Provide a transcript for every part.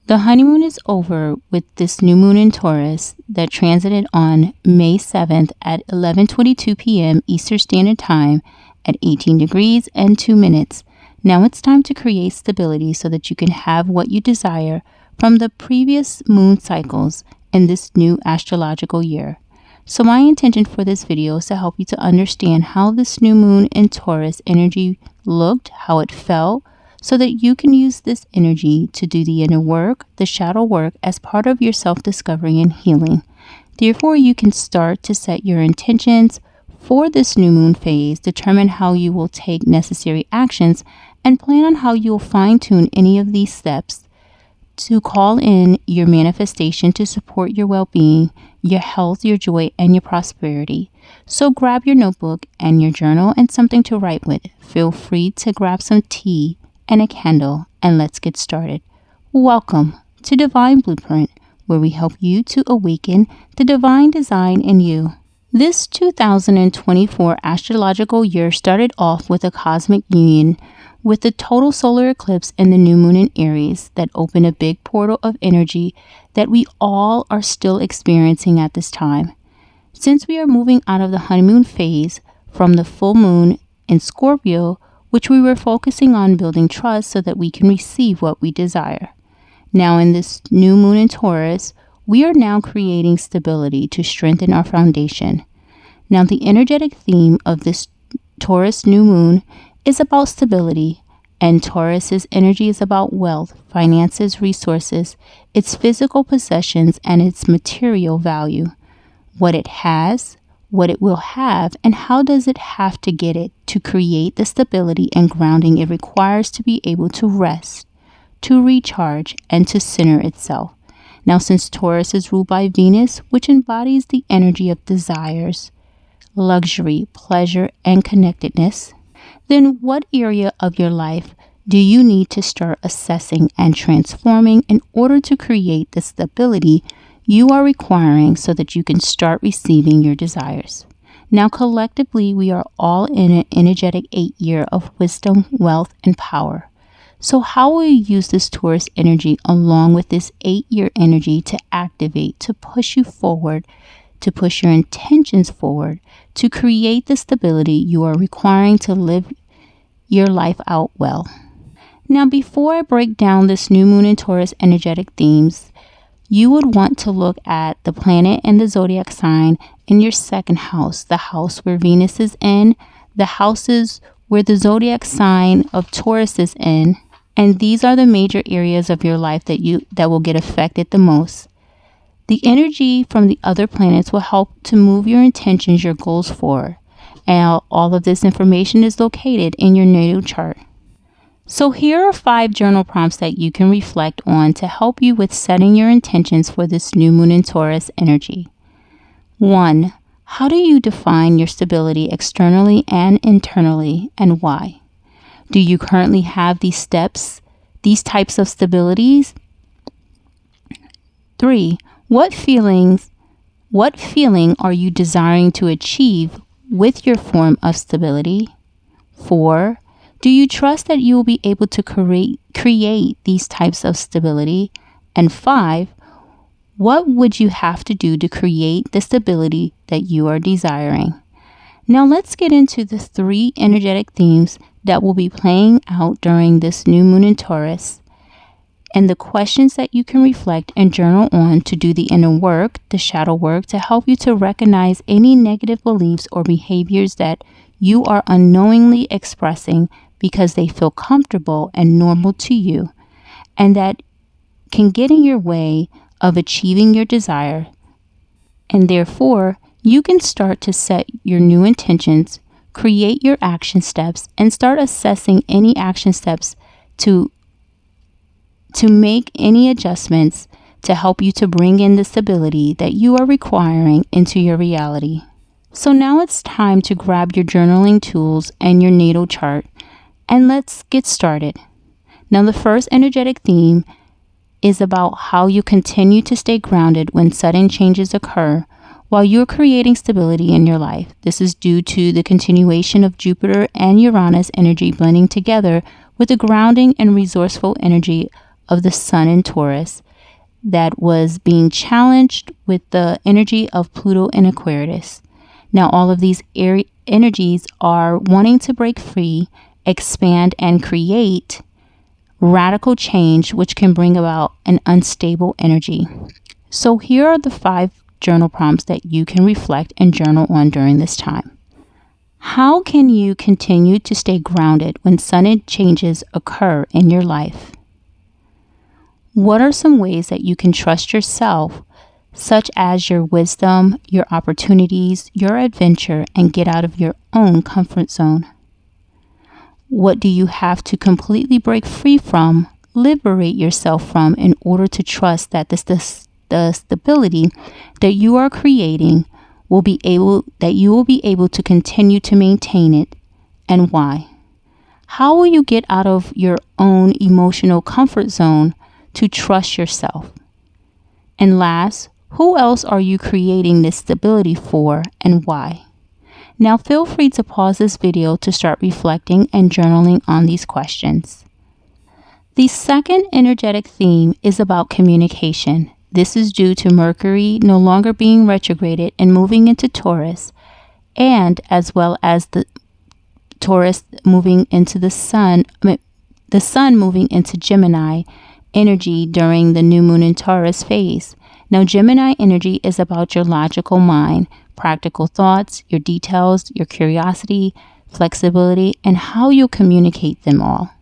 The honeymoon is over with this new moon in Taurus that transited on May 7th at 11:22 p.m. Eastern Standard Time at 18 degrees and 2 minutes. Now it's time to create stability so that you can have what you desire from the previous moon cycles in this new astrological year. So my intention for this video is to help you to understand how this new moon in Taurus energy looked, how it felt, so that you can use this energy to do the inner work, the shadow work, as part of your self-discovery and healing. Therefore, you can start to set your intentions for this new moon phase, determine how you will take necessary actions, and plan on how you will fine-tune any of these steps to call in your manifestation to support your well-being, your health, your joy, and your prosperity. So grab your notebook and your journal and something to write with. Feel free to grab some tea and a candle, and let's get started. Welcome to Dvn Bluprnt, where we help you to awaken the divine design in you. This 2024 astrological year started off with a cosmic union with the total solar eclipse and the new moon in Aries that opened a big portal of energy that we all are still experiencing at this time. Since we are moving out of the honeymoon phase from the full moon in Scorpio, which we were focusing on building trust so that we can receive what we desire. Now in this new moon in Taurus, we are now creating stability to strengthen our foundation. Now the energetic theme of this Taurus new moon is about stability, and Taurus's energy is about wealth, finances, resources, its physical possessions, and its material value. What it has, what it will have, and how does it have to get it to create the stability and grounding it requires to be able to rest, to recharge, and to center itself. Now, since Taurus is ruled by Venus, which embodies the energy of desires, luxury, pleasure, and connectedness, then what area of your life do you need to start assessing and transforming in order to create the stability you are requiring so that you can start receiving your desires? Now, collectively, we are all in an energetic 8-year of wisdom, wealth, and power. So how will you use this Taurus energy along with this 8-year energy to activate, to push you forward, to push your intentions forward, to create the stability you are requiring to live your life out well? Now, before I break down this new moon and Taurus energetic themes, you would want to look at the planet and the zodiac sign in your second house, the house where Venus is in, the houses where the zodiac sign of Taurus is in, and these are the major areas of your life that will get affected the most. The energy from the other planets will help to move your intentions, your goals forward. And all of this information is located in your natal chart. So here are 5 journal prompts that you can reflect on to help you with setting your intentions for this new moon in Taurus energy. 1. How do you define your stability externally and internally, and why? Do you currently have these types of stabilities? 3. What feeling are you desiring to achieve with your form of stability? 4. Do you trust that you will be able to create these types of stability? And 5. What would you have to do to create the stability that you are desiring? Now let's get into the 3 energetic themes that will be playing out during this new moon in Taurus, and the questions that you can reflect and journal on to do the inner work, the shadow work, to help you to recognize any negative beliefs or behaviors that you are unknowingly expressing because they feel comfortable and normal to you, and that can get in your way of achieving your desire. And therefore, you can start to set your new intentions, create your action steps, and start assessing any action steps to make any adjustments to help you to bring in the stability that you are requiring into your reality. So now it's time to grab your journaling tools and your natal chart, and let's get started. Now the first energetic theme is about how you continue to stay grounded when sudden changes occur while you're creating stability in your life. This is due to the continuation of Jupiter and Uranus energy blending together with the grounding and resourceful energy of the sun in Taurus that was being challenged with the energy of Pluto in Aquarius. Now, all of these energies are wanting to break free, expand, and create radical change, which can bring about an unstable energy. So here are the 5 journal prompts that you can reflect and journal on during this time. How can you continue to stay grounded when sudden changes occur in your life? What are some ways that you can trust yourself, such as your wisdom, your opportunities, your adventure, and get out of your own comfort zone? What do you have to completely break free from, liberate yourself from, in order to trust that the stability that you are creating you will be able to continue to maintain it, and why? How will you get out of your own emotional comfort zone to trust yourself? And last, who else are you creating this stability for, and why? Now feel free to pause this video to start reflecting and journaling on these questions. The second energetic theme is about communication. This is due to Mercury no longer being retrograded and moving into Taurus, and as well as the Taurus moving into the sun moving into Gemini energy during the new moon in Taurus phase. Now, Gemini energy is about your logical mind, practical thoughts, your details, your curiosity, flexibility, and how you'll communicate them all.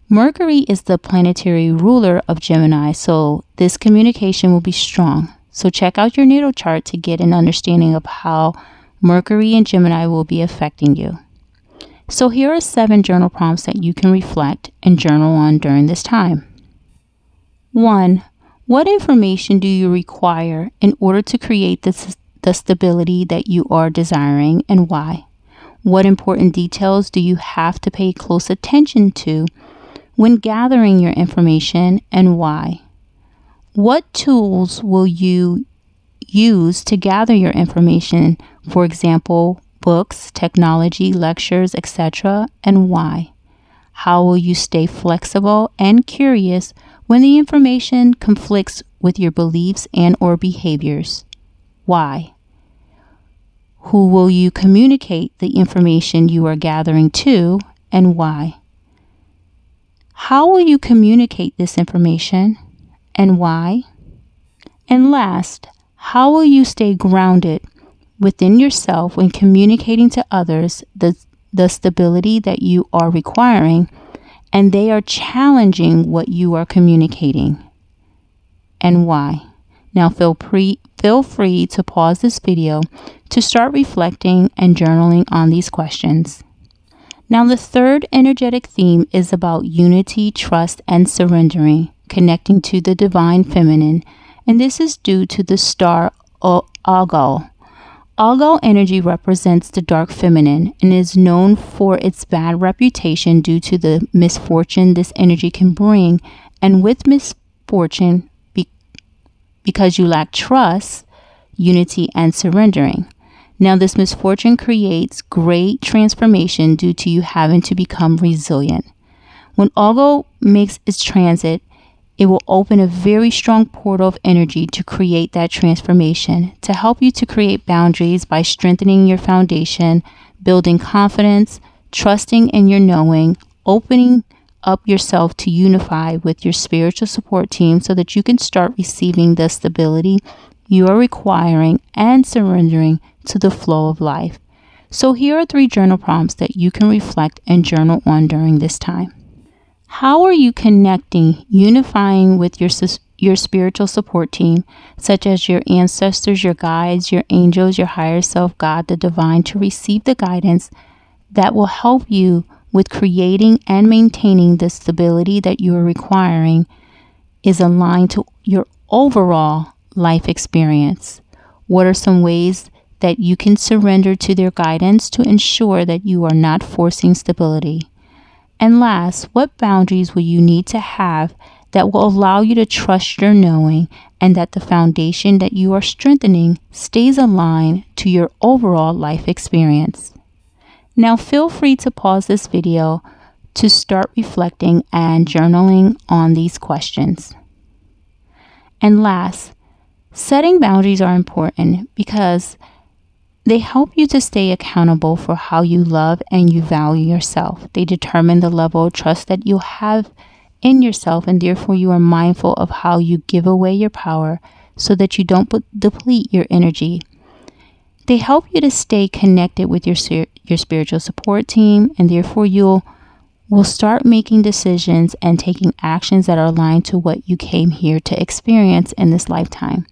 Mercury is the planetary ruler of Gemini, so this communication will be strong. So check out your natal chart to get an understanding of how Mercury and Gemini will be affecting you. So here are 7 journal prompts that you can reflect and journal on during this time. 1. What information do you require in order to create the stability that you are desiring, and why? What important details do you have to pay close attention to when gathering your information, and why? What tools will you use to gather your information? For example, books, technology, lectures, etc., and why? How will you stay flexible and curious when the information conflicts with your beliefs and or behaviors? Why? Who will you communicate the information you are gathering to, and why? How will you communicate this information, and why? And last, how will you stay grounded within yourself when communicating to others the stability that you are requiring, and they are challenging what you are communicating, and why? Now feel free to pause this video to start reflecting and journaling on these questions. Now the third energetic theme is about unity, trust, and surrendering, connecting to the divine feminine, and this is due to the star Algol. Algol energy represents the dark feminine and is known for its bad reputation due to the misfortune this energy can bring, and with misfortune, because you lack trust, unity, and surrendering. Now, this misfortune creates great transformation due to you having to become resilient. When Algol makes its transit, it will open a very strong portal of energy to create that transformation, to help you to create boundaries by strengthening your foundation, building confidence, trusting in your knowing, opening up yourself to unify with your spiritual support team so that you can start receiving the stability you are requiring and surrendering to the flow of life. So here are 3 journal prompts that you can reflect and journal on during this time. How are you connecting, unifying with your spiritual support team, such as your ancestors, your guides, your angels, your higher self, God, the divine, to receive the guidance that will help you with creating and maintaining the stability that you are requiring is aligned to your overall life experience? What are some ways that you can surrender to their guidance to ensure that you are not forcing stability? And last, what boundaries will you need to have that will allow you to trust your knowing and that the foundation that you are strengthening stays aligned to your overall life experience? Now feel free to pause this video to start reflecting and journaling on these questions. And last, setting boundaries are important because they help you to stay accountable for how you love and you value yourself. They determine the level of trust that you have in yourself, and therefore you are mindful of how you give away your power so that you don't deplete your energy. They help you to stay connected with your spiritual support team, and therefore you will start making decisions and taking actions that are aligned to what you came here to experience in this lifetime.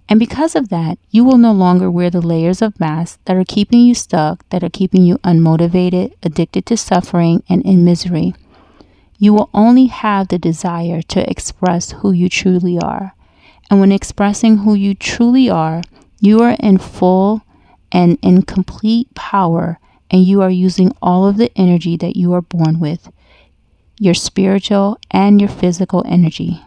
And because of that, you will no longer wear the layers of masks that are keeping you stuck, that are keeping you unmotivated, addicted to suffering, and in misery. You will only have the desire to express who you truly are. And when expressing who you truly are, you are in full and in complete power, and you are using all of the energy that you are born with, your spiritual and your physical energy.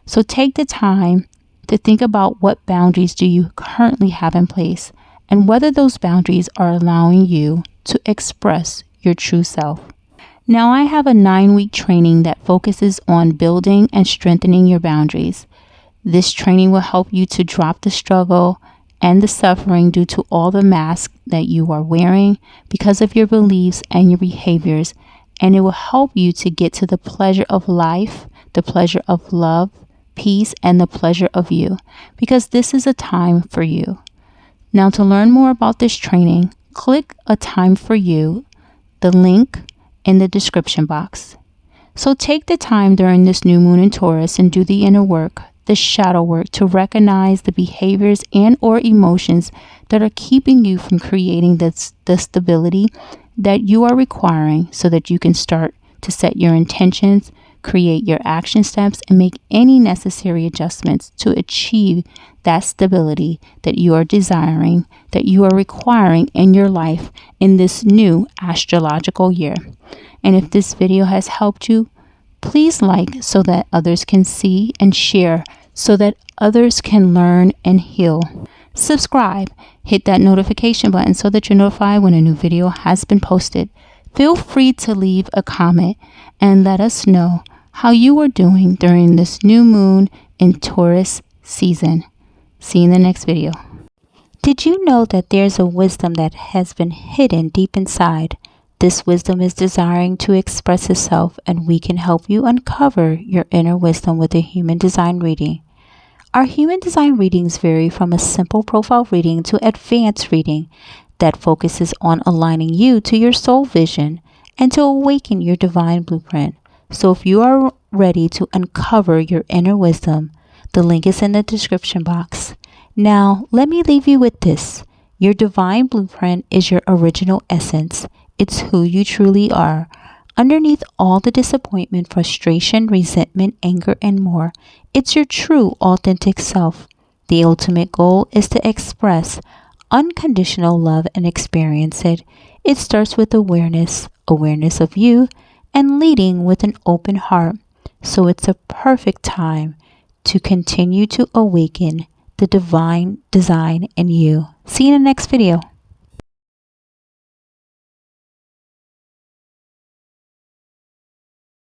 So take the time to think about what boundaries do you currently have in place and whether those boundaries are allowing you to express your true self. Now, I have a 9-week training that focuses on building and strengthening your boundaries. This training will help you to drop the struggle and the suffering due to all the masks that you are wearing because of your beliefs and your behaviors, and it will help you to get to the pleasure of life, the pleasure of love, peace, and the pleasure of you, because this is a time for you. Now, to learn more about this training, click a time for you, the link in the description box. So take the time during this new moon in Taurus and do the inner work, the shadow work, to recognize the behaviors and or emotions that are keeping you from creating the stability that you are requiring so that you can start to set your intentions, create your action steps, and make any necessary adjustments to achieve that stability that you are desiring, that you are requiring in your life in this new astrological year. And if this video has helped you, please like so that others can see, and share so that others can learn and heal. Subscribe, hit that notification button so that you're notified when a new video has been posted. Feel free to leave a comment and let us know how you are doing during this new moon in Taurus season. See you in the next video. Did you know that there's a wisdom that has been hidden deep inside? This wisdom is desiring to express itself, and we can help you uncover your inner wisdom with a human design reading. Our human design readings vary from a simple profile reading to advanced reading that focuses on aligning you to your soul vision and to awaken your divine blueprint. So if you are ready to uncover your inner wisdom, the link is in the description box. Now, let me leave you with this. Your divine blueprint is your original essence. It's who you truly are. Underneath all the disappointment, frustration, resentment, anger, and more, it's your true, authentic self. The ultimate goal is to express unconditional love and experience it. It starts with awareness of you, and leading with an open heart. So it's a perfect time to continue to awaken the divine design in you. See you in the next video.